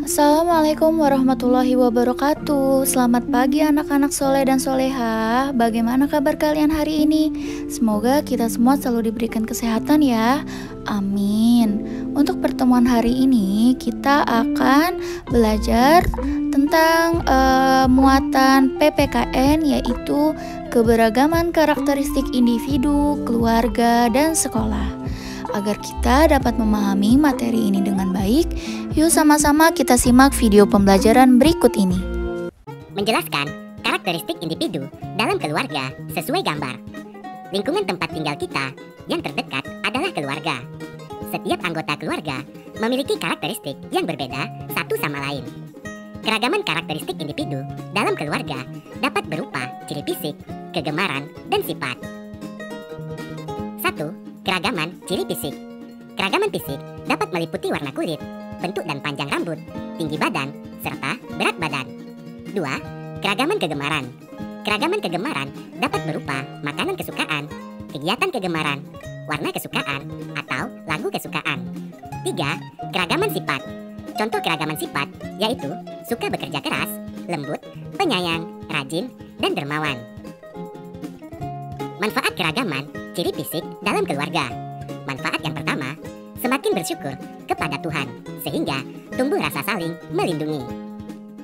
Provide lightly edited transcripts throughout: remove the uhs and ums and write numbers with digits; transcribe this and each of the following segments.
Assalamualaikum warahmatullahi wabarakatuh. Selamat pagi anak-anak soleh dan soleha. Bagaimana kabar kalian hari ini? Semoga kita semua selalu diberikan kesehatan ya. Amin. Untuk pertemuan hari ini kita akan belajar tentang muatan PPKN, yaitu keberagaman karakteristik individu, keluarga, dan sekolah. Agar kita dapat memahami materi ini dengan baik, yuk sama-sama kita simak video pembelajaran berikut ini. Menjelaskan karakteristik individu dalam keluarga sesuai gambar. Lingkungan tempat tinggal kita yang terdekat adalah keluarga. Setiap anggota keluarga memiliki karakteristik yang berbeda satu sama lain. Keragaman karakteristik individu dalam keluarga dapat berupa ciri fisik, kegemaran, dan sifat. 1. Keragaman ciri fisik. Keragaman fisik dapat meliputi warna kulit, bentuk dan panjang rambut, tinggi badan, serta berat badan. 2. Keragaman kegemaran. Keragaman kegemaran dapat berupa makanan kesukaan, kegiatan kegemaran, warna kesukaan, atau lagu kesukaan. 3. Keragaman sifat. Contoh keragaman sifat yaitu suka bekerja keras, lembut, penyayang, rajin, dan dermawan. Manfaat keragaman ciri fisik dalam keluarga. Manfaat yang pertama, semakin bersyukur kepada Tuhan, sehingga tumbuh rasa saling melindungi.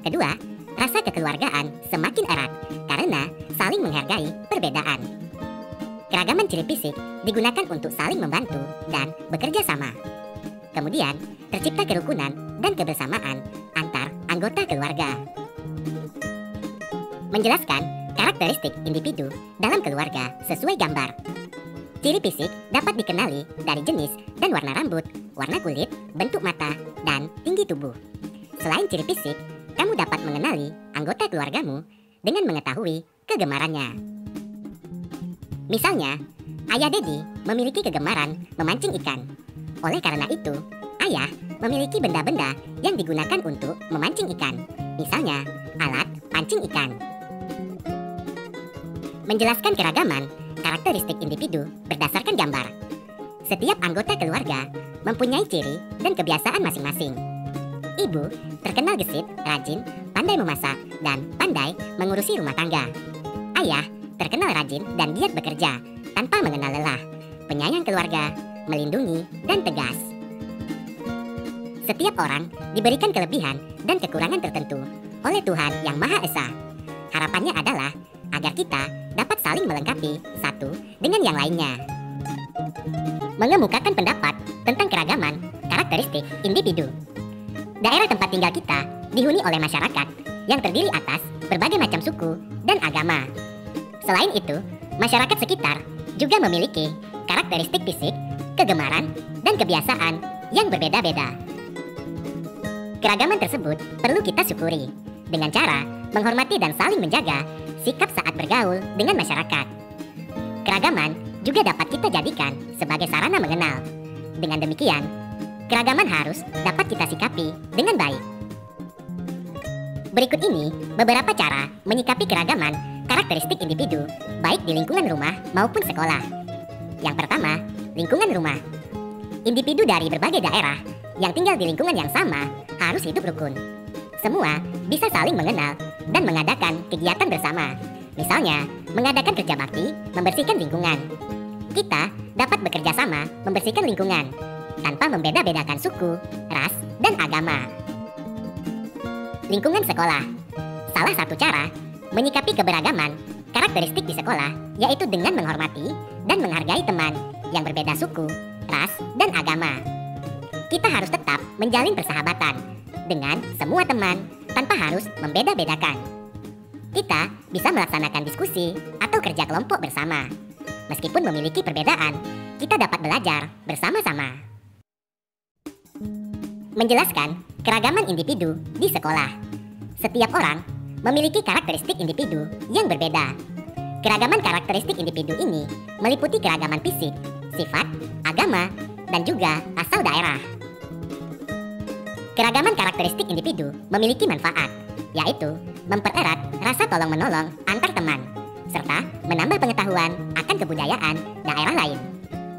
Kedua, rasa kekeluargaan semakin erat karena saling menghargai perbedaan. Keragaman ciri fisik digunakan untuk saling membantu dan bekerja sama. Kemudian, tercipta kerukunan dan kebersamaan antar anggota keluarga. Menjelaskan karakteristik individu dalam keluarga sesuai gambar. Ciri fisik dapat dikenali dari jenis dan warna rambut, warna kulit, bentuk mata, dan tinggi tubuh. Selain ciri fisik, kamu dapat mengenali anggota keluargamu dengan mengetahui kegemarannya. Misalnya, ayah Dedi memiliki kegemaran memancing ikan. Oleh karena itu, ayah memiliki benda-benda yang digunakan untuk memancing ikan. Misalnya, alat pancing ikan. Menjelaskan keragaman karakteristik individu berdasarkan gambar. Setiap anggota keluarga mempunyai ciri dan kebiasaan masing-masing. Ibu terkenal gesit, rajin, pandai memasak, dan pandai mengurusi rumah tangga. Ayah terkenal rajin dan giat bekerja tanpa mengenal lelah, penyayang keluarga, melindungi, dan tegas. Setiap orang diberikan kelebihan dan kekurangan tertentu oleh Tuhan Yang Maha Esa. Harapannya adalah agar kita dapat saling melengkapi satu dengan yang lainnya. Mengemukakan pendapat tentang keragaman karakteristik individu. Daerah tempat tinggal kita dihuni oleh masyarakat yang terdiri atas berbagai macam suku dan agama. Selain itu, masyarakat sekitar juga memiliki karakteristik fisik, kegemaran, dan kebiasaan yang berbeda-beda. Keragaman tersebut perlu kita syukuri dengan cara menghormati dan saling menjaga sikap saat bergaul dengan masyarakat. Keragaman juga dapat kita jadikan sebagai sarana mengenal. Dengan demikian, keragaman harus dapat kita sikapi dengan baik. Berikut ini beberapa cara menyikapi keragaman karakteristik individu baik di lingkungan rumah maupun sekolah. Yang pertama, lingkungan rumah. Individu dari berbagai daerah yang tinggal di lingkungan yang sama harus hidup rukun. Semua bisa saling mengenal dan mengadakan kegiatan bersama. Misalnya, mengadakan kerja bakti, membersihkan lingkungan. Kita dapat bekerja sama membersihkan lingkungan tanpa membeda-bedakan suku, ras, dan agama. Lingkungan sekolah. Salah satu cara menyikapi keberagaman karakteristik di sekolah yaitu dengan menghormati dan menghargai teman yang berbeda suku, ras, dan agama. Kita harus tetap menjalin persahabatan dengan semua teman tanpa harus membeda-bedakan. Kita bisa melaksanakan diskusi atau kerja kelompok bersama. Meskipun memiliki perbedaan, kita dapat belajar bersama-sama. Menjelaskan keragaman individu di sekolah. Setiap orang memiliki karakteristik individu yang berbeda. Keragaman karakteristik individu ini meliputi keragaman fisik, sifat, agama, dan juga asal daerah. Keragaman karakteristik individu memiliki manfaat, yaitu mempererat rasa tolong-menolong antar teman, serta menambah pengetahuan akan kebudayaan daerah lain.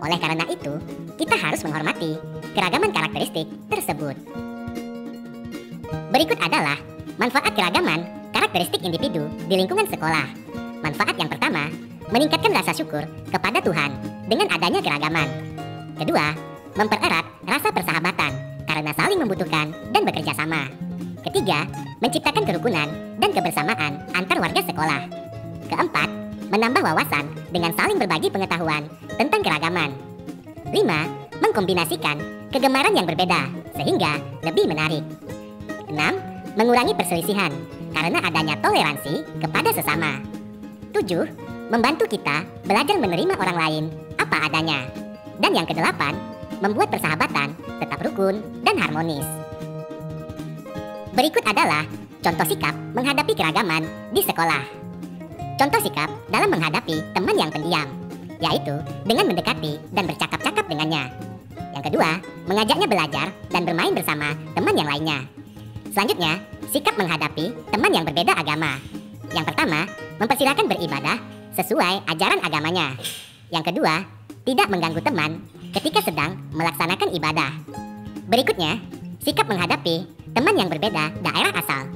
Oleh karena itu, kita harus menghormati keragaman karakteristik tersebut. Berikut adalah manfaat keragaman karakteristik individu di lingkungan sekolah. Manfaat yang pertama, meningkatkan rasa syukur kepada Tuhan dengan adanya keragaman. Kedua, mempererat rasa persahabatan karena saling membutuhkan dan bekerja sama. Ketiga, menciptakan kerukunan dan kebersamaan antar warga sekolah. Keempat, menambah wawasan dengan saling berbagi pengetahuan tentang keragaman. 5. Mengkombinasikan kegemaran yang berbeda sehingga lebih menarik. 6. Mengurangi perselisihan karena adanya toleransi kepada sesama. 7. Membantu kita belajar menerima orang lain apa adanya. Dan yang kedelapan, membuat persahabatan tetap rukun dan harmonis. Berikut adalah contoh sikap menghadapi keragaman di sekolah. Contoh sikap dalam menghadapi teman yang pendiam, yaitu dengan mendekati dan bercakap-cakap dengannya. Yang kedua, mengajaknya belajar dan bermain bersama teman yang lainnya. Selanjutnya, sikap menghadapi teman yang berbeda agama. Yang pertama, mempersilahkan beribadah sesuai ajaran agamanya. Yang kedua, tidak mengganggu teman ketika sedang melaksanakan ibadah. Berikutnya, sikap menghadapi teman yang berbeda daerah asal.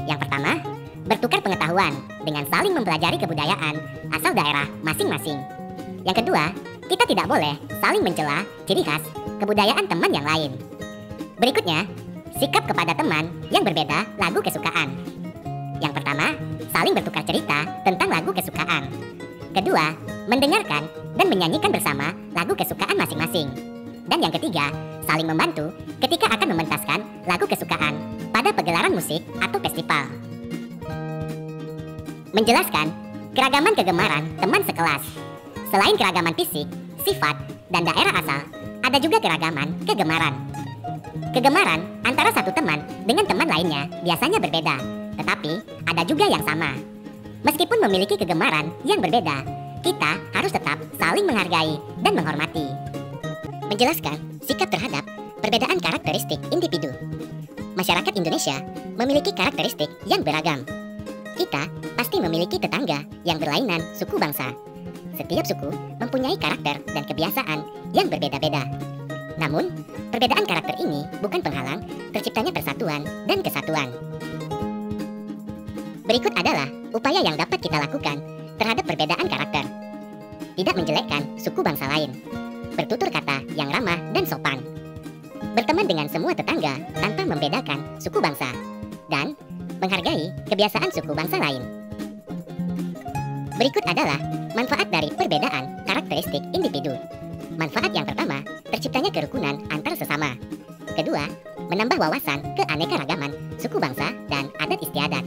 Yang pertama, bertukar pengetahuan dengan saling mempelajari kebudayaan asal daerah masing-masing. Yang kedua, kita tidak boleh saling mencela ciri khas kebudayaan teman yang lain. Berikutnya, sikap kepada teman yang berbeda lagu kesukaan. Yang pertama, saling bertukar cerita tentang lagu kesukaan. Kedua, mendengarkan dan menyanyikan bersama lagu kesukaan masing-masing. Dan yang ketiga, saling membantu ketika akan mementaskan lagu kesukaan pada pegelaran musik atau festival. Menjelaskan keragaman kegemaran teman sekelas. Selain keragaman fisik, sifat, dan daerah asal, ada juga keragaman kegemaran. Kegemaran antara satu teman dengan teman lainnya biasanya berbeda, tetapi ada juga yang sama. Meskipun memiliki kegemaran yang berbeda, kita harus tetap saling menghargai dan menghormati. Menjelaskan sikap terhadap perbedaan karakteristik individu. Masyarakat Indonesia memiliki karakteristik yang beragam. Kita pasti memiliki tetangga yang berlainan suku bangsa. Setiap suku mempunyai karakter dan kebiasaan yang berbeda-beda. Namun, perbedaan karakter ini bukan penghalang terciptanya persatuan dan kesatuan. Berikut adalah upaya yang dapat kita lakukan terhadap perbedaan karakter. Tidak menjelekkan suku bangsa lain. Bertutur kata yang ramah dan sopan. Berteman dengan semua tetangga tanpa membedakan suku bangsa. Dan menghargai kebiasaan suku bangsa lain. Berikut adalah manfaat dari perbedaan karakteristik individu. Manfaat yang pertama, terciptanya kerukunan antar sesama. Kedua, menambah wawasan keanekaragaman suku bangsa dan adat istiadat.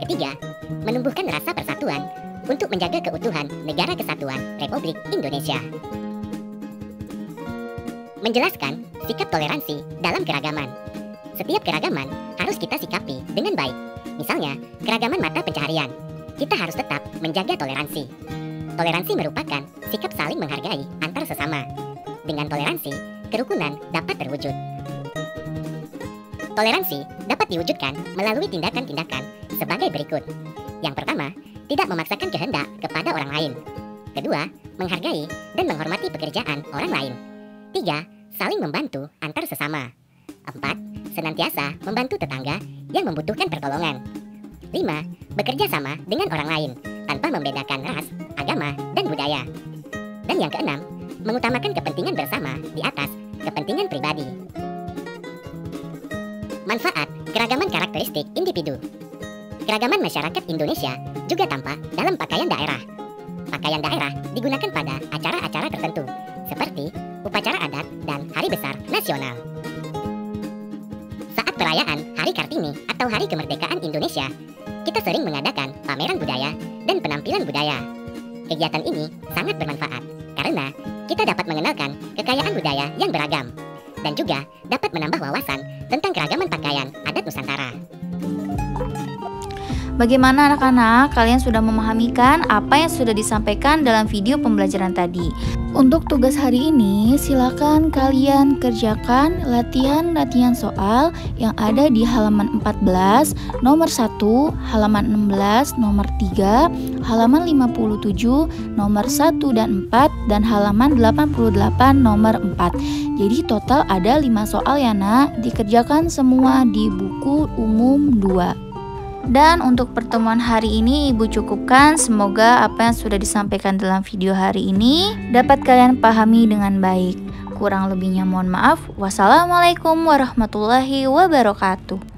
Ketiga, menumbuhkan rasa persatuan untuk menjaga keutuhan Negara Kesatuan Republik Indonesia. Menjelaskan sikap toleransi dalam keragaman. Setiap keragaman harus kita sikapi dengan baik. Misalnya, keragaman mata pencaharian. Kita harus tetap menjaga toleransi. Toleransi merupakan sikap saling menghargai antar sesama. Dengan toleransi, kerukunan dapat terwujud. Toleransi dapat diwujudkan melalui tindakan-tindakan sebagai berikut. Yang pertama, tidak memaksakan kehendak kepada orang lain. Kedua, menghargai dan menghormati pekerjaan orang lain. 3. Saling membantu antar sesama. 4. Senantiasa membantu tetangga yang membutuhkan pertolongan. 5. Bekerja sama dengan orang lain tanpa membedakan ras, agama, dan budaya. Dan yang keenam, mengutamakan kepentingan bersama di atas kepentingan pribadi. Manfaat keragaman karakteristik individu. Keragaman masyarakat Indonesia juga tampak dalam pakaian daerah. Pakaian daerah digunakan pada acara-acara tertentu, seperti upacara adat dan hari besar nasional. Saat perayaan Hari Kartini atau Hari Kemerdekaan Indonesia, kita sering mengadakan pameran budaya dan penampilan budaya. Kegiatan ini sangat bermanfaat karena kita dapat mengenalkan kekayaan budaya yang beragam dan juga dapat menambah wawasan tentang keragaman pakaian adat Nusantara. Bagaimana anak-anak? Kalian sudah memahami kan apa yang sudah disampaikan dalam video pembelajaran tadi? Untuk tugas hari ini, silakan kalian kerjakan latihan-latihan soal yang ada di halaman 14, nomor 1, halaman 16, nomor 3, halaman 57, nomor 1 dan 4, dan halaman 88, nomor 4. Jadi total ada 5 soal ya nak, dikerjakan semua di buku umum 2. Dan untuk pertemuan hari ini Ibu cukupkan. Semoga apa yang sudah disampaikan dalam video hari ini dapat kalian pahami dengan baik. Kurang lebihnya mohon maaf. Wassalamualaikum warahmatullahi wabarakatuh.